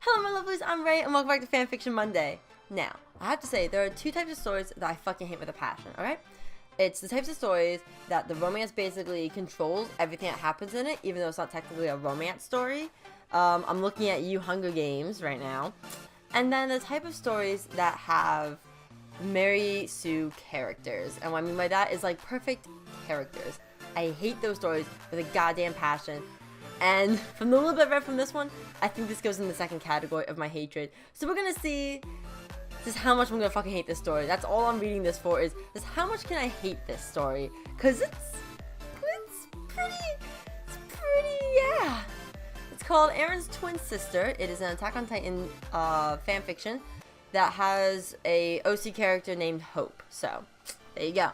Hello my lovelies, I'm Ray and welcome back to Fanfiction Monday. Now, I have to say, there are two types of stories that I fucking hate with a passion, alright? It's the types of stories that the romance basically controls everything that happens in it, even though it's not technically a romance story. I'm looking at you Hunger Games right now. And then the type of stories that have Mary Sue characters. And what I mean by that is like perfect characters. I hate those stories with a goddamn passion. And from the little bit read from this one, I think this goes in the second category of my hatred. So we're gonna see just how much I'm gonna fucking hate this story. That's all I'm reading this for, is just how much can I hate this story? Cause it's pretty, yeah. It's called Eren's Twin Sister. It is an Attack on Titan fanfiction that has a OC character named Hope. So, there you go.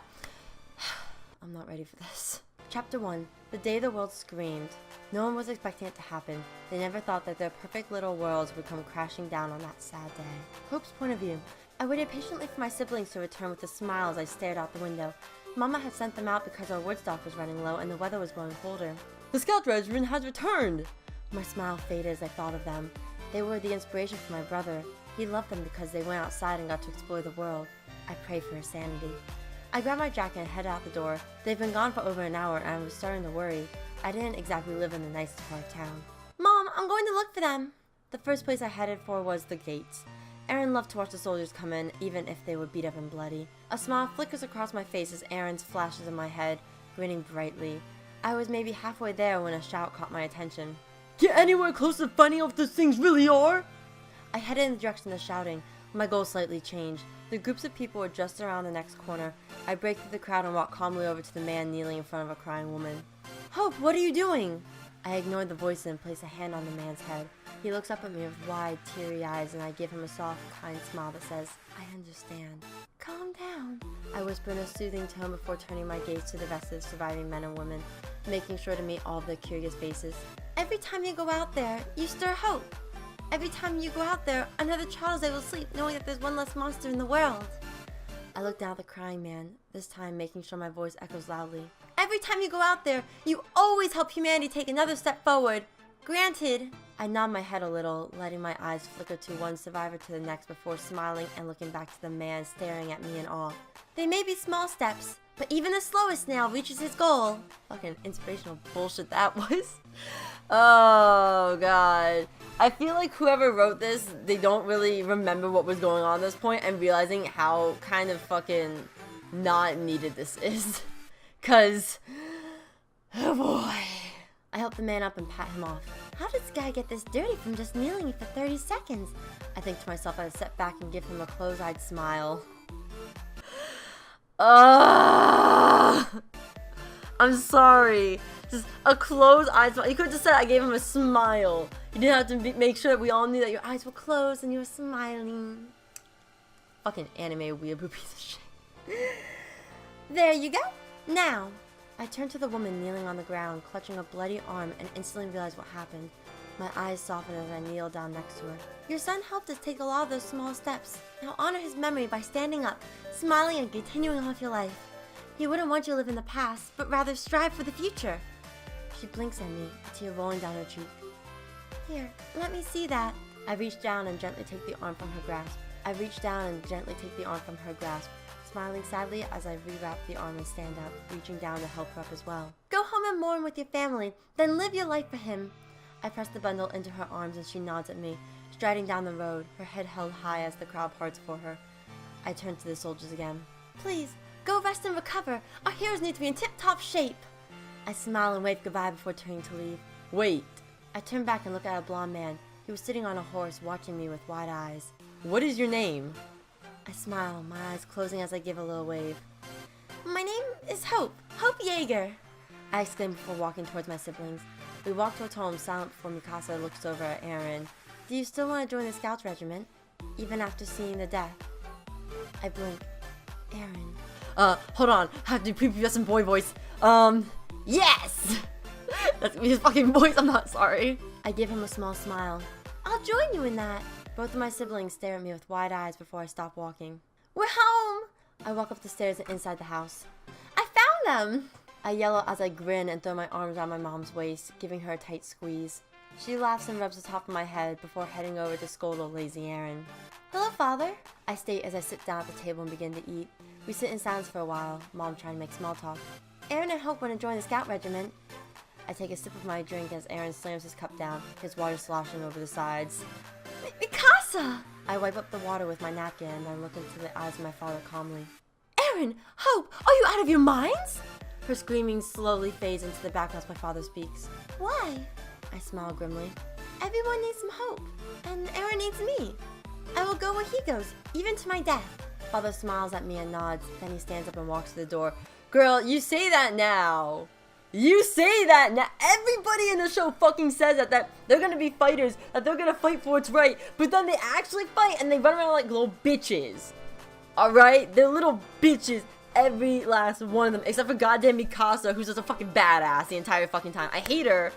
I'm not ready for this. Chapter 1. The day the world screamed. No one was expecting it to happen. They never thought that their perfect little worlds would come crashing down on that sad day. Hope's point of view. I waited patiently for my siblings to return with a smile as I stared out the window. Mama had sent them out because our wood stock was running low and the weather was growing colder. The scout regiment has returned! My smile faded as I thought of them. They were the inspiration for my brother. He loved them because they went outside and got to explore the world. I prayed for his sanity. I grabbed my jacket and headed out the door. They've been gone for over an hour and I was starting to worry. I didn't exactly live in the nicest part of town. Mom, I'm going to look for them! The first place I headed for was the gates. Eren loved to watch the soldiers come in, even if they were beat up and bloody. A smile flickers across my face as Eren's flashes in my head, grinning brightly. I was maybe halfway there when a shout caught my attention. Get anywhere close to finding out what those things really are? I headed in the direction of the shouting. My goal slightly changed. The groups of people were just around the next corner. I break through the crowd and walk calmly over to the man kneeling in front of a crying woman. Hope, what are you doing? I ignored the voice and place a hand on the man's head. He looks up at me with wide, teary eyes and I give him a soft, kind smile that says, I understand. Calm down. I whisper in a soothing tone before turning my gaze to the rest of the surviving men and women, making sure to meet all of their curious faces. Every time you go out there, you stir hope. Every time you go out there, another child is able to sleep knowing that there's one less monster in the world. I look down at the crying man, this time making sure my voice echoes loudly. Every time you go out there, you always help humanity take another step forward. Granted. I nod my head a little, letting my eyes flicker to one survivor to the next before smiling and looking back to the man staring at me in awe. They may be small steps, but even the slowest snail reaches his goal. Fucking inspirational bullshit that was. Oh god. I feel like whoever wrote this, they don't really remember what was going on at this point and realizing how kind of fucking not needed this is. Cause, oh boy. I help the man up and pat him off. How did this guy get this dirty from just kneeling for 30 seconds? I think to myself as I step back and give him a close-eyed smile. I'm sorry. Just a closed-eyed smile. You could have just said I gave him a smile. You didn't have to make sure that we all knew that your eyes were closed and you were smiling. Fucking anime weeaboo piece of shit. There you go. Now. I turned to the woman kneeling on the ground, clutching a bloody arm, and instantly realized what happened. My eyes softened as I kneeled down next to her. Your son helped us take a lot of those small steps. Now honor his memory by standing up, smiling, and continuing on with your life. He wouldn't want you to live in the past, but rather strive for the future. She blinks at me, a tear rolling down her cheek. Here, let me see that. I reach down and gently take the arm from her grasp. Smiling sadly as I rewrap the arm and stand up, reaching down to help her up as well. Go home and mourn with your family, then live your life for him. I press the bundle into her arms and she nods at me, striding down the road, her head held high as the crowd parts for her. I turn to the soldiers again. Please, go rest and recover. Our heroes need to be in tip-top shape. I smile and wave goodbye before turning to leave. Wait. I turn back and look at a blonde man. He was sitting on a horse, watching me with wide eyes. What is your name? I smile, my eyes closing as I give a little wave. My name is Hope. Hope Jaeger. I exclaim before walking towards my siblings. We walk towards home, silent before Mikasa looks over at Eren. Do you still want to join the Scouts regiment? Even after seeing the death? I blink. Eren. Hold on. I have to do prepubescent boy voice. Yes! That's his fucking voice, I'm not sorry. I give him a small smile. I'll join you in that. Both of my siblings stare at me with wide eyes before I stop walking. We're home! I walk up the stairs and inside the house. I found them! I yell as I grin and throw my arms around my mom's waist, giving her a tight squeeze. She laughs and rubs the top of my head before heading over to scold old lazy Eren. Hello, Father, I state as I sit down at the table and begin to eat. We sit in silence for a while, Mom trying to make small talk. Eren and Hope want to join the scout regiment. I take a sip of my drink as Eren slams his cup down, his water sloshing over the sides. Mikasa! I wipe up the water with my napkin and then look into the eyes of my father calmly. Eren! Hope! Are you out of your minds? Her screaming slowly fades into the background as my father speaks. Why? I smile grimly. Everyone needs some hope, and Eren needs me. I will go where he goes, even to my death. Father smiles at me and nods, then he stands up and walks to the door. Girl, you say that now. You say that now. Everybody in the show fucking says that they're gonna be fighters, that they're gonna fight for what's right, but then they actually fight and they run around like little bitches. Alright? They're little bitches. Every last one of them, except for goddamn Mikasa, who's just a fucking badass the entire fucking time. I hate her.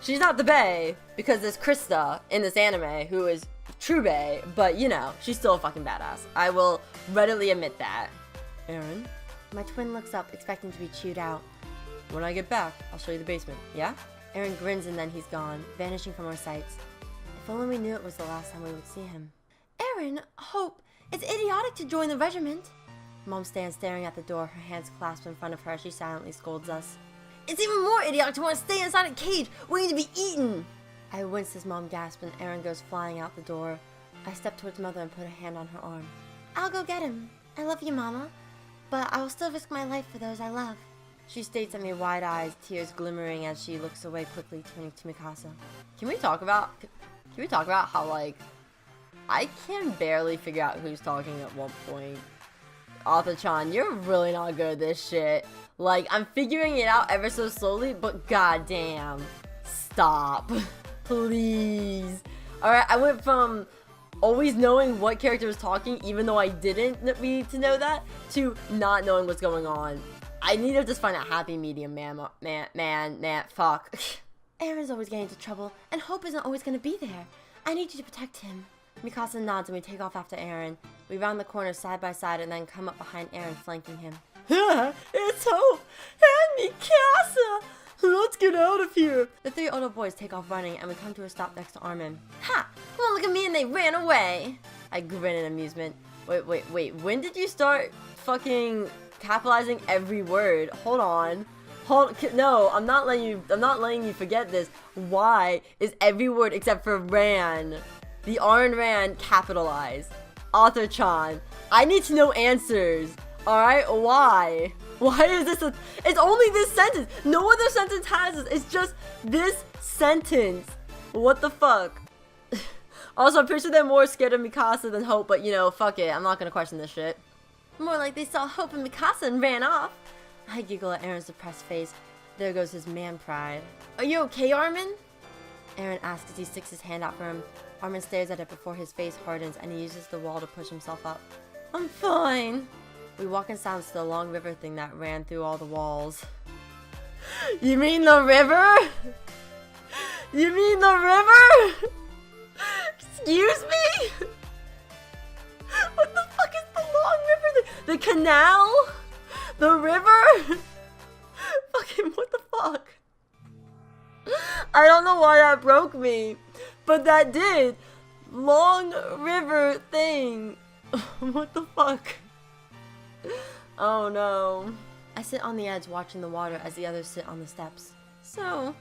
She's not the bae, because there's Krista in this anime, who is true bae, but you know, she's still a fucking badass. I will readily admit that. Eren? My twin looks up, expecting to be chewed out. When I get back, I'll show you the basement, yeah? Eren grins and then he's gone, vanishing from our sights. If only we knew it was the last time we would see him. Eren, Hope, it's idiotic to join the regiment. Mom stands staring at the door, her hands clasped in front of her as she silently scolds us. It's even more idiotic to want to stay inside a cage, waiting to be eaten! I wince as Mom gasps and Eren goes flying out the door. I step towards Mother and put a hand on her arm. I'll go get him. I love you, Mama, but I will still risk my life for those I love. She stares at me wide eyes, tears glimmering as she looks away quickly, turning to Mikasa. Can we talk about how, like, I can barely figure out who's talking at one point. Arthur-chan, you're really not good at this shit. Like, I'm figuring it out ever so slowly, but goddamn. Stop. Please. Alright, I went from always knowing what character was talking, even though I didn't need to know that, to not knowing what's going on. I need to just find a happy medium, man, fuck. Eren's always getting into trouble, and Hope isn't always gonna be there. I need you to protect him. Mikasa nods and we take off after Eren. We round the corner side by side and then come up behind Eren, flanking him. It's Hope and Mikasa! Let's get out of here! The three older boys take off running and we come to a stop next to Armin. Ha! Well, look at me and they ran away! I grin in amusement. Wait, when did you start fucking capitalizing every word? Hold on. No, I'm not letting you forget this. Why is every word except for ran, the R and ran, capitalized? Arthur-chan, I need to know answers. Alright, why? Why is this it's only this sentence. No other sentence has this. It's just this sentence. What the fuck? Also, I'm pretty sure they're more scared of Mikasa than Hope, but you know, fuck it. I'm not gonna question this shit. More like they saw Hope and Mikasa and ran off. I giggle at Eren's depressed face. There goes his man pride. Are you okay, Armin? Eren asks as he sticks his hand out for him. Armin stares at it before his face hardens and he uses the wall to push himself up. I'm fine. We walk in silence to the long river thing that ran through all the walls. You mean the river? You mean the river? Excuse me? What the fuck is the long river? The canal? The river? Fucking what the fuck? I don't know why that broke me, but that did. Long river thing. What the fuck? Oh no. I sit on the edge watching the water as the others sit on the steps. So,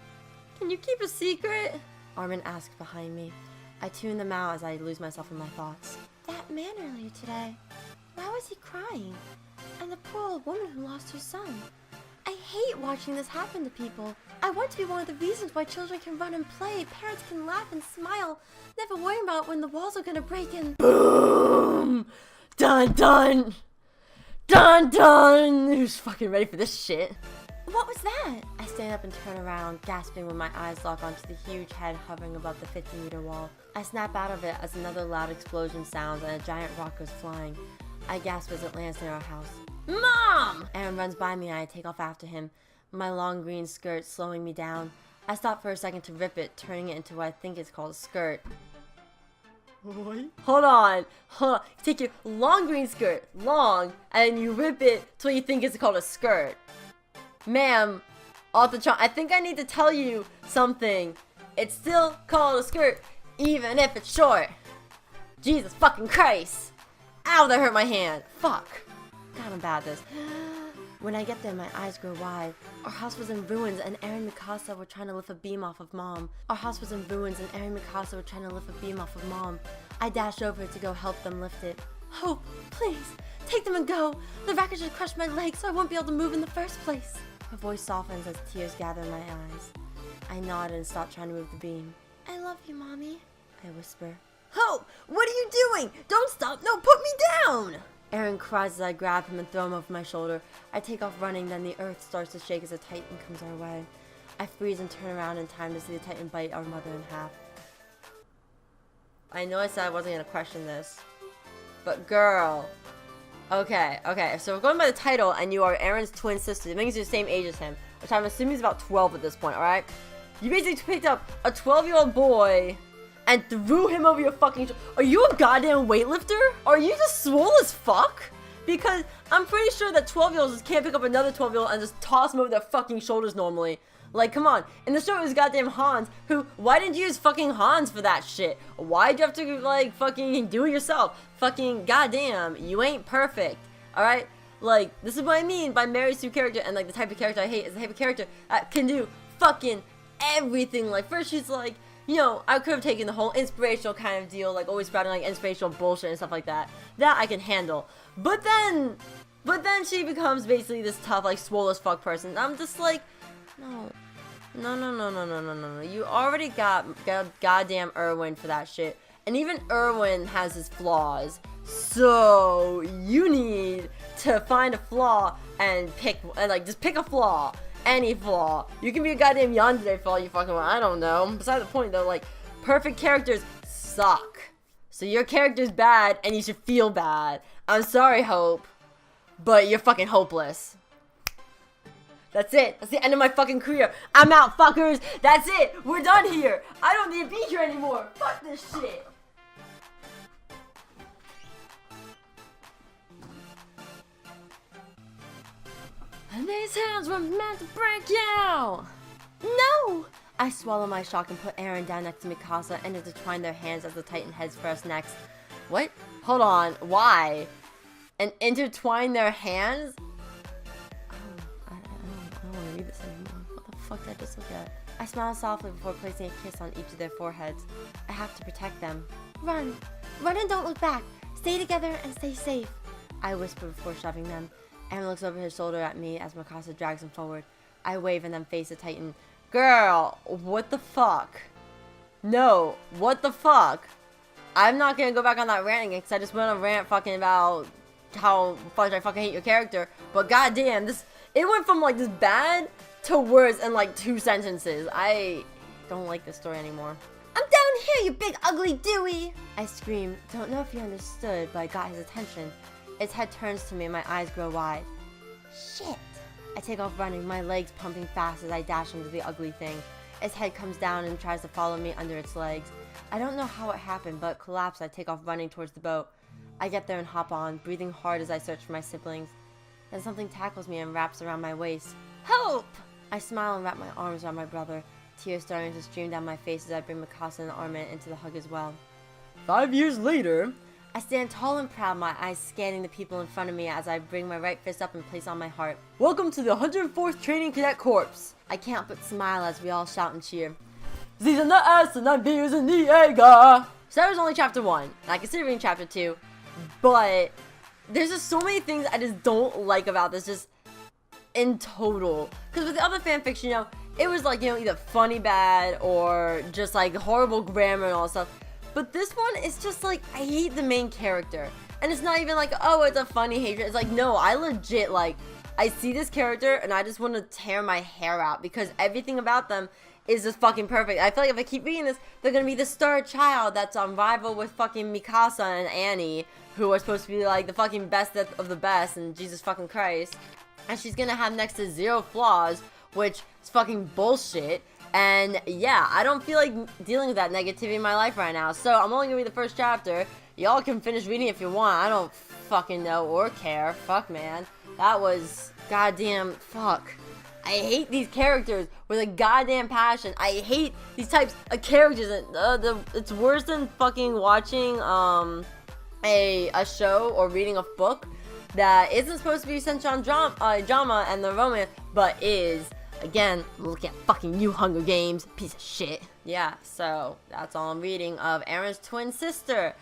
can you keep a secret? Armin asked behind me. I tune them out as I lose myself in my thoughts. That man earlier today, why was he crying? And the poor old woman who lost her son. I hate watching this happen to people. I want to be one of the reasons why children can run and play, parents can laugh and smile, never worrying about when the walls are gonna break and boom! Dun dun! Dun dun! Who's fucking ready for this shit? What was that? I stand up and turn around, gasping when my eyes lock onto the huge head hovering above the 50-meter wall. I snap out of it as another loud explosion sounds and a giant rock goes flying. I gasp as it lands near our house. Mom! Eren runs by me and I take off after him, my long green skirt slowing me down. I stop for a second to rip it, turning it into what I think is called a skirt. What? Hold on. You take your long green skirt, long, and you rip it to what you think is called a skirt. Ma'am, Arthur-chan, I think I need to tell you something. It's still called a skirt, even if it's short. Jesus fucking Christ. Ow, that hurt my hand. Fuck. God, I'm bad at this. When I get there, my eyes grow wide. Our house was in ruins, and Eren and Mikasa were trying to lift a beam off of Mom. Our house was in ruins, and Eren and Mikasa were trying to lift a beam off of Mom. I dashed over to go help them lift it. Hope, please, take them and go. The wreckage has crushed my legs, so I won't be able to move in the first place. Her voice softens as tears gather in my eyes. I nod and stop trying to move the beam. I love you, Mommy, I whisper. Hope, what are you doing? Don't stop. No, put me down. Eren cries as I grab him and throw him over my shoulder. I take off running, then the earth starts to shake as a titan comes our way. I freeze and turn around in time to see the titan bite our mother in half. I know I said I wasn't going to question this, but girl. Okay, so we're going by the title, and you are Eren's twin sister. It means you're the same age as him, which I'm assuming is about 12 at this point, alright? You basically picked up a 12-year-old boy and threw him over your fucking shoulder. Are you a goddamn weightlifter? Are you just swole as fuck? Because I'm pretty sure that 12-year-olds just can't pick up another 12-year-old and just toss him over their fucking shoulders normally. Like, come on. In the show, it was goddamn Hans, who, why didn't you use fucking Hans for that shit? Why'd you have to, like, fucking do it yourself? Fucking goddamn, you ain't perfect, alright? Like, this is what I mean by Mary Sue character, and, like, the type of character I hate is the type of character that can do fucking everything. Like, first she's like, you know, I could have taken the whole inspirational kind of deal, like always spouting like inspirational bullshit and stuff like that. That I can handle. But then she becomes basically this tough, like swole as fuck person. I'm just like, no. You already got goddamn Erwin for that shit. And even Erwin has his flaws. So you need to find a flaw and just pick a flaw. Any flaw. You can be a goddamn yandere for all you fucking want. I don't know. Besides the point though, like, perfect characters suck. So your character's bad and you should feel bad. I'm sorry, Hope, but you're fucking hopeless. That's it. That's the end of my fucking career. I'm out, fuckers. That's it. We're done here. I don't need to be here anymore. Fuck this shit. And these hands were meant to break you! No! I swallow my shock and put Eren down next to Mikasa and intertwine their hands as the titan heads for us next. What? Hold on. Why? And intertwine their hands? I don't want to read this anymore. What the fuck did I just look at? I smile softly before placing a kiss on each of their foreheads. I have to protect them. Run! Run and don't look back! Stay together and stay safe! I whisper before shoving them. Eren looks over his shoulder at me as Mikasa drags him forward. I wave and then face the titan. Girl, what the fuck? No, what the fuck? I'm not gonna go back on that rant again because I just went on a rant fucking about how much I fucking hate your character. But goddamn, it went from like this bad to worse in like 2 sentences. I don't like this story anymore. I'm down here, you big ugly Dewey! I scream. Don't know if you understood, but I got his attention. Its head turns to me and my eyes grow wide. Shit! I take off running, my legs pumping fast as I dash into the ugly thing. Its head comes down and tries to follow me under its legs. I don't know how it happened, but it collapsed. I take off running towards the boat. I get there and hop on, breathing hard as I search for my siblings. Then something tackles me and wraps around my waist. Help! I smile and wrap my arms around my brother, tears starting to stream down my face as I bring Mikasa and Armin into the hug as well. 5 years later, I stand tall and proud, my eyes scanning the people in front of me as I bring my right fist up and place on my heart. Welcome to the 104th Training Cadet Corps. I can't but smile as we all shout and cheer. Sie sind der Erste, und wir sind die Jäger. So that was only chapter 1, and I consider reading chapter 2, but there's just so many things I just don't like about this, just in total. Because with the other fanfiction, you know, it was like, you know, either funny bad or just like horrible grammar and all stuff. But this one is just like, I hate the main character. And it's not even like, oh, it's a funny hatred. It's like, no, I legit, like, I see this character and I just want to tear my hair out because everything about them is just fucking perfect. I feel like if I keep reading this, they're going to be the star child that's on rival with fucking Mikasa and Annie, who are supposed to be like the fucking best of the best, and Jesus fucking Christ. And she's going to have next to 0 flaws, which is fucking bullshit. And yeah, I don't feel like dealing with that negativity in my life right now. So I'm only gonna read the first chapter. Y'all can finish reading if you want. I don't fucking know or care. Fuck, man. That was goddamn fuck. I hate these characters with a goddamn passion. I hate these types of characters. And it's worse than fucking watching a show or reading a book that isn't supposed to be centered on drama and the romance, but is, again, look at fucking you, Hunger Games, piece of shit. Yeah, so that's all I'm reading of Eren's twin sister.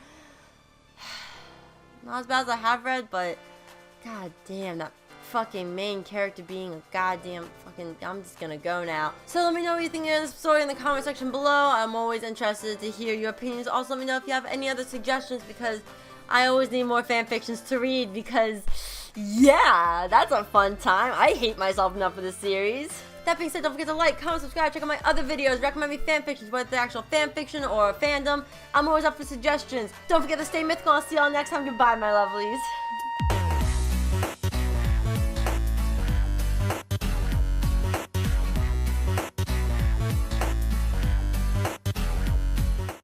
Not as bad as I have read, but god damn, that fucking main character being a goddamn fucking... I'm just gonna go now. So let me know what you think of this story in the comment section below. I'm always interested to hear your opinions. Also, let me know if you have any other suggestions, because I always need more fan fictions to read, because yeah, that's a fun time. I hate myself enough for this series. That being said, don't forget to like, comment, subscribe, check out my other videos, recommend me fan fictions, whether they're actual fan fiction or fandom. I'm always up for suggestions. Don't forget to stay mythical. I'll see y'all next time. Goodbye, my lovelies.